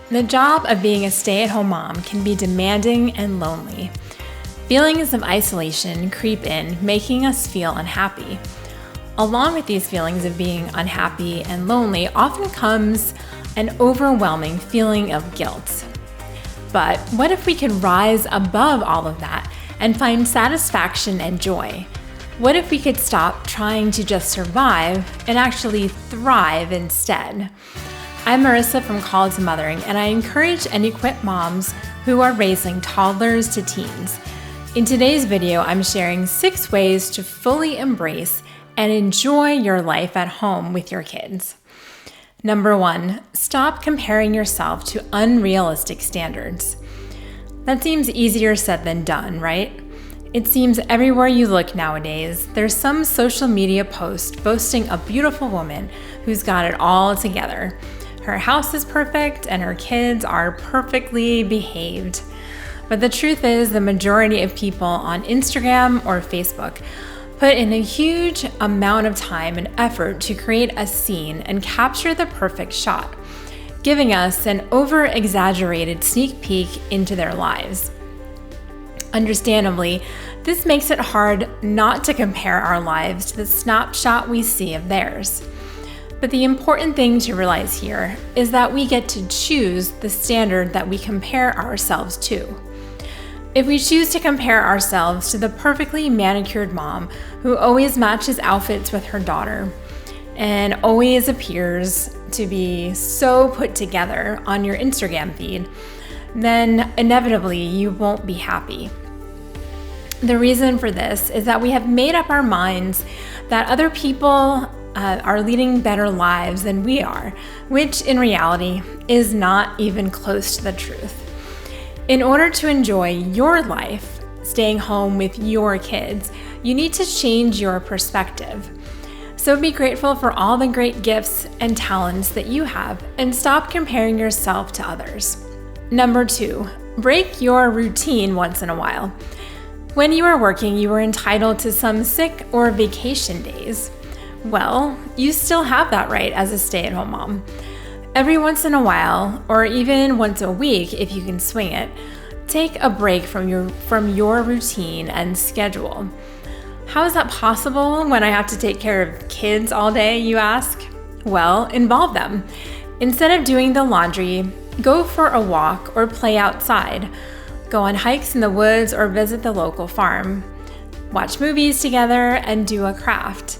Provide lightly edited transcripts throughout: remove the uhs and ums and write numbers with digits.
The job of being a stay-at-home mom can be demanding and lonely. Feelings of isolation creep in, making us feel unhappy. Along with these feelings of being unhappy and lonely often comes an overwhelming feeling of guilt. But what if we could rise above all of that and find satisfaction and joy? What if we could stop trying to just survive and actually thrive instead? I'm Marisa from Call to Mothering, and I encourage and equip moms who are raising toddlers to teens. In today's video, I'm sharing 6 ways to fully embrace and enjoy your life at home with your kids. Number 1, stop comparing yourself to unrealistic standards. That seems easier said than done, right? It seems everywhere you look nowadays, there's some social media post boasting a beautiful woman who's got it all together. Her house is perfect and her kids are perfectly behaved. But the truth is, the majority of people on Instagram or Facebook put in a huge amount of time and effort to create a scene and capture the perfect shot, giving us an over-exaggerated sneak peek into their lives. Understandably, this makes it hard not to compare our lives to the snapshot we see of theirs. But the important thing to realize here is that we get to choose the standard that we compare ourselves to. If we choose to compare ourselves to the perfectly manicured mom who always matches outfits with her daughter and always appears to be so put together on your Instagram feed, then inevitably you won't be happy. The reason for this is that we have made up our minds that other people are leading better lives than we are, which in reality is not even close to the truth. In order to enjoy your life, staying home with your kids, you need to change your perspective. So be grateful for all the great gifts and talents that you have and stop comparing yourself to others. Number 2, break your routine once in a while. When you are working, you are entitled to some sick or vacation days. Well, you still have that right as a stay-at-home mom. Every once in a while, or even once a week if you can swing it, take a break from your routine and schedule. How is that possible when I have to take care of kids all day, you ask? Well, involve them. Instead of doing the laundry, go for a walk or play outside. Go on hikes in the woods or visit the local farm. Watch movies together and do a craft.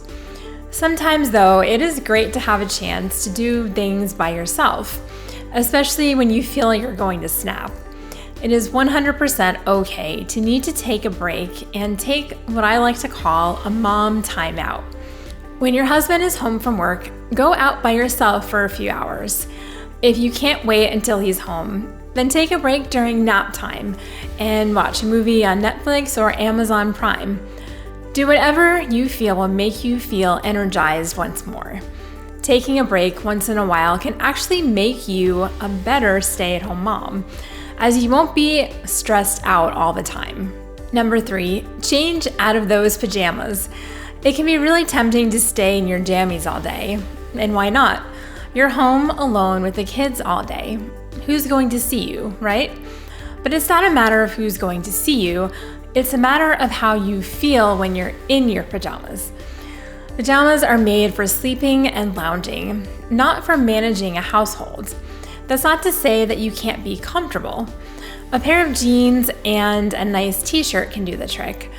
Sometimes, though, it is great to have a chance to do things by yourself, especially when you feel like you're going to snap. It is 100% okay to need to take a break and take what I like to call a mom timeout. When your husband is home from work, go out by yourself for a few hours. If you can't wait until he's home, then take a break during nap time and watch a movie on Netflix or Amazon Prime. Do whatever you feel will make you feel energized once more. Taking a break once in a while can actually make you a better stay-at-home mom, as you won't be stressed out all the time. Number 3, change out of those pajamas. It can be really tempting to stay in your jammies all day, and why not? You're home alone with the kids all day. Who's going to see you, right? But it's not a matter of who's going to see you. It's a matter of how you feel when you're in your pajamas. Pajamas are made for sleeping and lounging, not for managing a household. That's not to say that you can't be comfortable. A pair of jeans and a nice t-shirt can do the trick.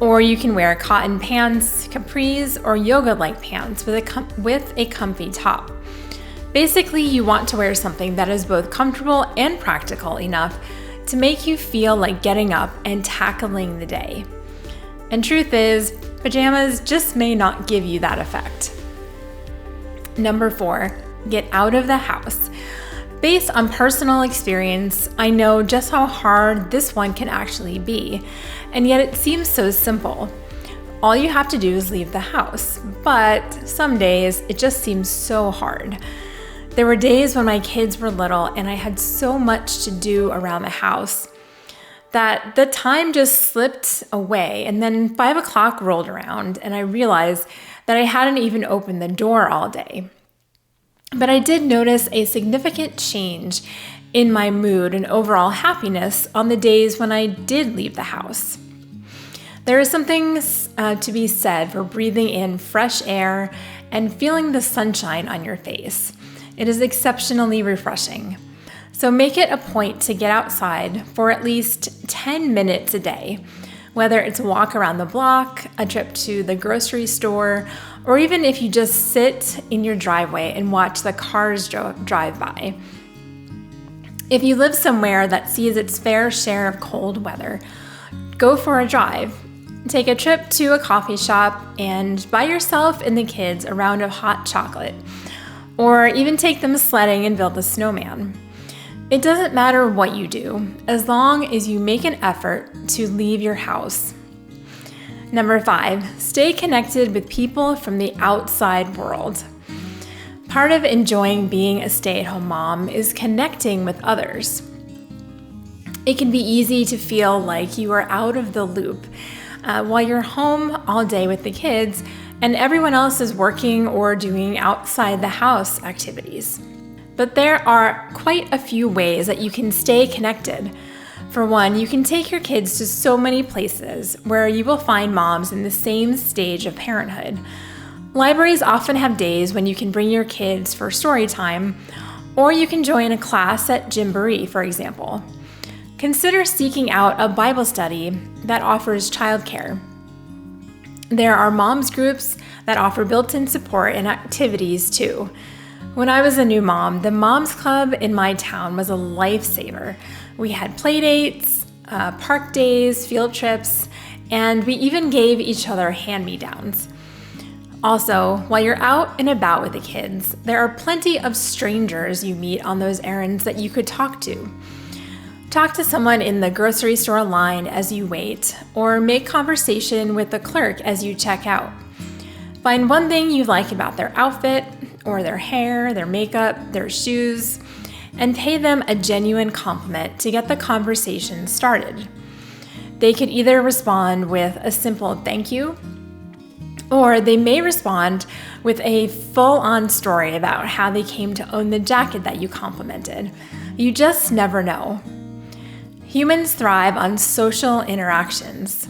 Or you can wear cotton pants, capris, or yoga-like pants with a comfy top. Basically, you want to wear something that is both comfortable and practical enough to make you feel like getting up and tackling the day. And truth is, pajamas just may not give you that effect. Number 4, get out of the house. Based on personal experience, I know just how hard this one can actually be, and yet it seems so simple. All you have to do is leave the house, but some days it just seems so hard. There were days when my kids were little and I had so much to do around the house that the time just slipped away, and then 5 o'clock rolled around and I realized that I hadn't even opened the door all day. But I did notice a significant change in my mood and overall happiness on the days when I did leave the house. There is something to be said for breathing in fresh air and feeling the sunshine on your face. It is exceptionally refreshing. So make it a point to get outside for at least 10 minutes a day, whether it's a walk around the block, a trip to the grocery store, or even if you just sit in your driveway and watch the cars drive by. If you live somewhere that sees its fair share of cold weather, go for a drive. Take a trip to a coffee shop and buy yourself and the kids a round of hot chocolate, or even take them sledding and build a snowman. It doesn't matter what you do, as long as you make an effort to leave your house. Number 5, stay connected with people from the outside world. Part of enjoying being a stay-at-home mom is connecting with others. It can be easy to feel like you are out of the loop while you're home all day with the kids and everyone else is working or doing outside the house activities. But there are quite a few ways that you can stay connected. For one, you can take your kids to so many places where you will find moms in the same stage of parenthood. Libraries often have days when you can bring your kids for story time, or you can join a class at Gymboree, for example. Consider seeking out a Bible study that offers childcare. There are moms groups that offer built-in support and activities too. When I was a new mom, the Moms Club in my town was a lifesaver. We had play dates, park days, field trips, and we even gave each other hand-me-downs. Also, while you're out and about with the kids, there are plenty of strangers you meet on those errands that you could talk to. Talk to someone in the grocery store line as you wait, or make conversation with the clerk as you check out. Find one thing you like about their outfit, or their hair, their makeup, their shoes, and pay them a genuine compliment to get the conversation started. They could either respond with a simple thank you, or they may respond with a full-on story about how they came to own the jacket that you complimented. You just never know. Humans thrive on social interactions.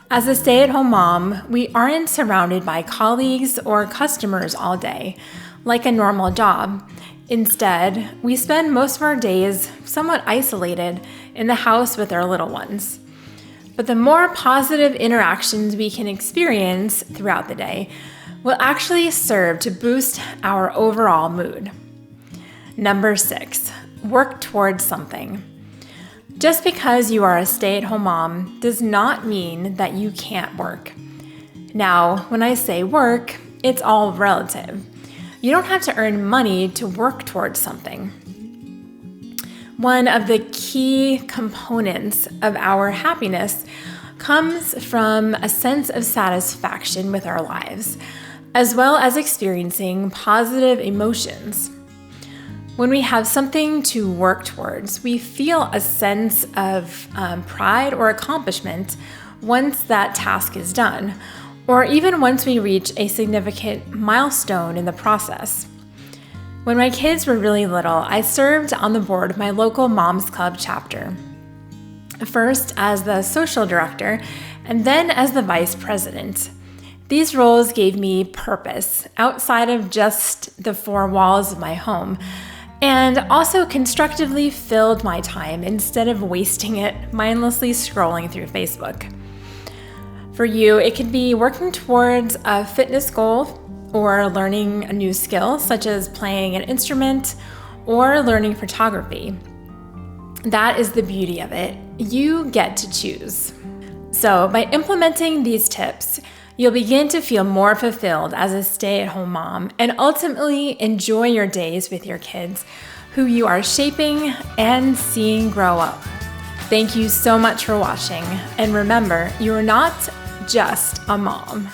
As a stay-at-home mom, we aren't surrounded by colleagues or customers all day, like a normal job. Instead, we spend most of our days somewhat isolated in the house with our little ones. But the more positive interactions we can experience throughout the day will actually serve to boost our overall mood. Number 6, work towards something. Just because you are a stay-at-home mom does not mean that you can't work. Now, when I say work, it's all relative. You don't have to earn money to work towards something. One of the key components of our happiness comes from a sense of satisfaction with our lives, as well as experiencing positive emotions. When we have something to work towards, we feel a sense of pride or accomplishment once that task is done, or even once we reach a significant milestone in the process. When my kids were really little, I served on the board of my local Moms Club chapter. First as the social director, and then as the vice president. These roles gave me purpose outside of just the four walls of my home, and also constructively filled my time instead of wasting it mindlessly scrolling through Facebook. For you, it could be working towards a fitness goal or learning a new skill, such as playing an instrument or learning photography. That is the beauty of it. You get to choose. So by implementing these tips, you'll begin to feel more fulfilled as a stay-at-home mom and ultimately enjoy your days with your kids, who you are shaping and seeing grow up. Thank you so much for watching. And remember, you are not just a mom.